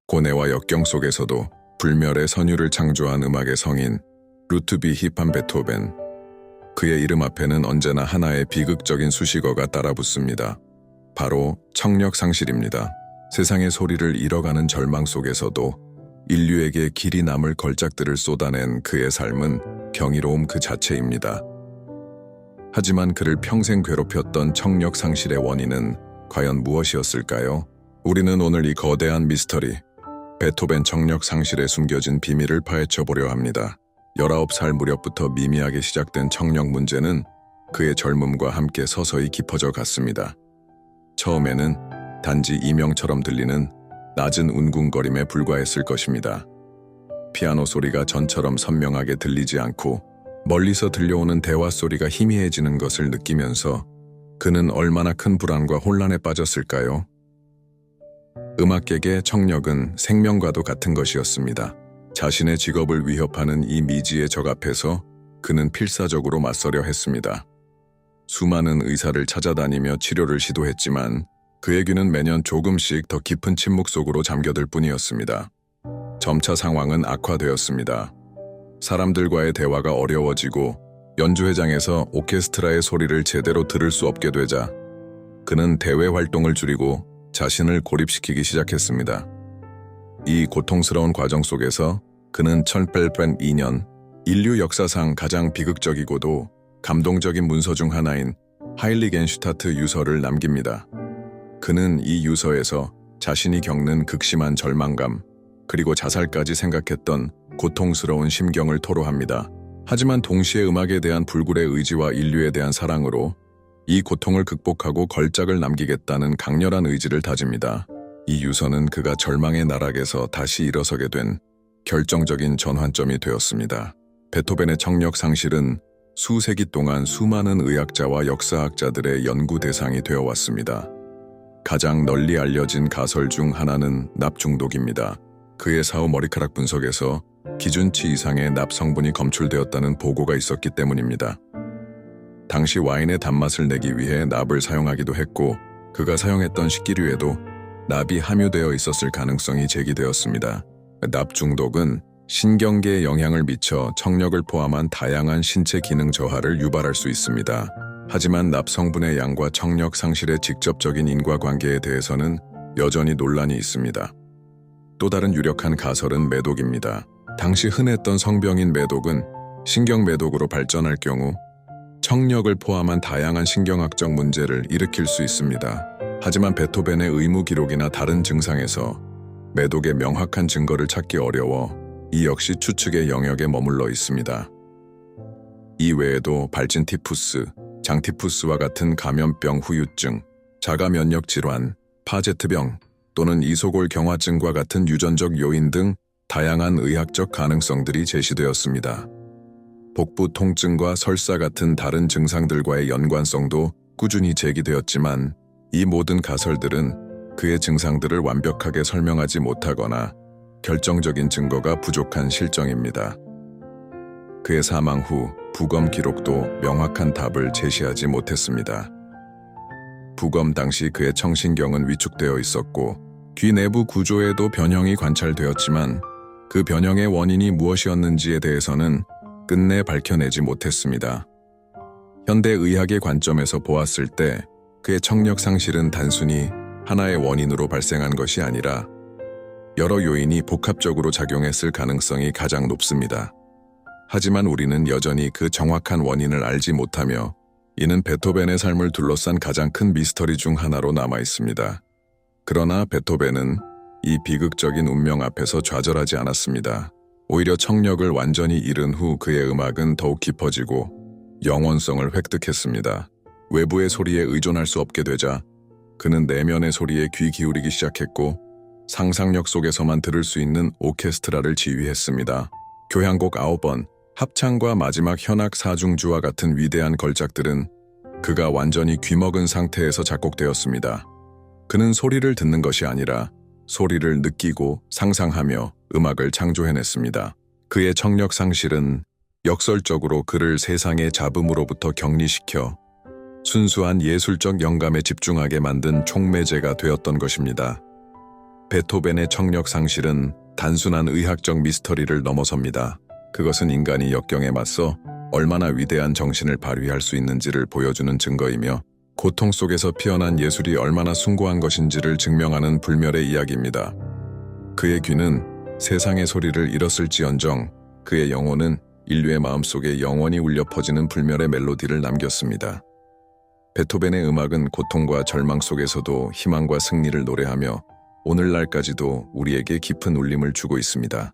고뇌와 역경 속에서도 불멸의 선율을 창조한 음악의 성인 루트비 힙한 베토벤. 그의 이름 앞에는 언제나 하나의 비극적인 수식어가 따라붙습니다. 바로 청력 상실입니다. 세상의 소리를 잃어가는 절망 속에서도 인류에게 길이 남을 걸작들을 쏟아낸 그의 삶은 경이로움 그 자체입니다. 하지만 그를 평생 괴롭혔던 청력 상실의 원인은 과연 무엇이었을까요? 우리는 오늘 이 거대한 미스터리, 베토벤 청력 상실에 숨겨진 비밀을 파헤쳐 보려 합니다. 19살 무렵부터 미미하게 시작된 청력 문제는 그의 젊음과 함께 서서히 깊어져 갔습니다. 처음에는 단지 이명처럼 들리는 낮은 운궁거림에 불과했을 것입니다. 피아노 소리가 전처럼 선명하게 들리지 않고 멀리서 들려오는 대화 소리가 희미해지는 것을 느끼면서 그는 얼마나 큰 불안과 혼란에 빠졌을까요? 음악객의 청력은 생명과도 같은 것이었습니다. 자신의 직업을 위협하는 이 미지의 적 앞에서 그는 필사적으로 맞서려 했습니다. 수많은 의사를 찾아다니며 치료를 시도했지만 그의 귀는 매년 조금씩 더 깊은 침묵 속으로 잠겨들 뿐이었습니다. 점차 상황은 악화되었습니다. 사람들과의 대화가 어려워지고 연주회장에서 오케스트라의 소리를 제대로 들을 수 없게 되자 그는 대외 활동을 줄이고 자신을 고립시키기 시작했습니다. 이 고통스러운 과정 속에서 그는 1802년 인류 역사상 가장 비극적이고도 감동적인 문서 중 하나인 하일리겐슈타트 유서를 남깁니다. 그는 이 유서에서 자신이 겪는 극심한 절망감, 그리고 자살까지 생각했던 고통스러운 심경을 토로합니다. 하지만 동시에 음악에 대한 불굴의 의지와 인류에 대한 사랑으로 이 고통을 극복하고 걸작을 남기겠다는 강렬한 의지를 다집니다. 이 유서는 그가 절망의 나락에서 다시 일어서게 된 결정적인 전환점이 되었습니다. 베토벤의 청력 상실은 수세기 동안 수많은 의학자와 역사학자들의 연구 대상이 되어 왔습니다. 가장 널리 알려진 가설 중 하나는 납 중독입니다. 그의 사후 머리카락 분석에서 기준치 이상의 납 성분이 검출되었다는 보고가 있었기 때문입니다. 당시 와인의 단맛을 내기 위해 납을 사용하기도 했고 그가 사용했던 식기류에도 납이 함유되어 있었을 가능성이 제기되었습니다. 납 중독은 신경계에 영향을 미쳐 청력을 포함한 다양한 신체 기능 저하를 유발할 수 있습니다. 하지만 납 성분의 양과 청력 상실의 직접적인 인과관계에 대해서는 여전히 논란이 있습니다. 또 다른 유력한 가설은 매독입니다. 당시 흔했던 성병인 매독은 신경매독으로 발전할 경우 청력을 포함한 다양한 신경학적 문제를 일으킬 수 있습니다. 하지만 베토벤의 의무 기록이나 다른 증상에서 매독의 명확한 증거를 찾기 어려워 이 역시 추측의 영역에 머물러 있습니다. 이 외에도 발진 티푸스, 장티푸스와 같은 감염병 후유증, 자가 면역 질환, 파제트병 또는 이소골 경화증과 같은 유전적 요인 등 다양한 의학적 가능성들이 제시되었습니다. 복부 통증과 설사 같은 다른 증상들과의 연관성도 꾸준히 제기되었지만 이 모든 가설들은 그의 증상들을 완벽하게 설명하지 못하거나 결정적인 증거가 부족한 실정입니다. 그의 사망 후 부검 기록도 명확한 답을 제시하지 못했습니다. 부검 당시 그의 청신경은 위축되어 있었고 귀 내부 구조에도 변형이 관찰되었지만 그 변형의 원인이 무엇이었는지에 대해서는 끝내 밝혀내지 못했습니다. 현대 의학의 관점에서 보았을 때 그의 청력 상실은 단순히 하나의 원인으로 발생한 것이 아니라 여러 요인이 복합적으로 작용했을 가능성이 가장 높습니다. 하지만 우리는 여전히 그 정확한 원인을 알지 못하며 이는 베토벤의 삶을 둘러싼 가장 큰 미스터리 중 하나로 남아 있습니다. 그러나 베토벤은 이 비극적인 운명 앞에서 좌절하지 않았습니다. 오히려 청력을 완전히 잃은 후 그의 음악은 더욱 깊어지고 영원성을 획득했습니다. 외부의 소리에 의존할 수 없게 되자 그는 내면의 소리에 귀 기울이기 시작했고 상상력 속에서만 들을 수 있는 오케스트라를 지휘했습니다. 교향곡 9번, 합창과 마지막 현악 사중주와 같은 위대한 걸작들은 그가 완전히 귀먹은 상태에서 작곡되었습니다. 그는 소리를 듣는 것이 아니라 소리를 느끼고 상상하며 음악을 창조해냈습니다. 그의 청력 상실은 역설적으로 그를 세상의 잡음으로부터 격리시켜 순수한 예술적 영감에 집중하게 만든 촉매제가 되었던 것입니다. 베토벤의 청력 상실은 단순한 의학적 미스터리를 넘어섭니다. 그것은 인간이 역경에 맞서 얼마나 위대한 정신을 발휘할 수 있는지를 보여주는 증거이며 고통 속에서 피어난 예술이 얼마나 숭고한 것인지를 증명하는 불멸의 이야기입니다. 그의 귀는 세상의 소리를 잃었을지언정 그의 영혼은 인류의 마음속에 영원히 울려 퍼지는 불멸의 멜로디를 남겼습니다. 베토벤의 음악은 고통과 절망 속에서도 희망과 승리를 노래하며 오늘날까지도 우리에게 깊은 울림을 주고 있습니다.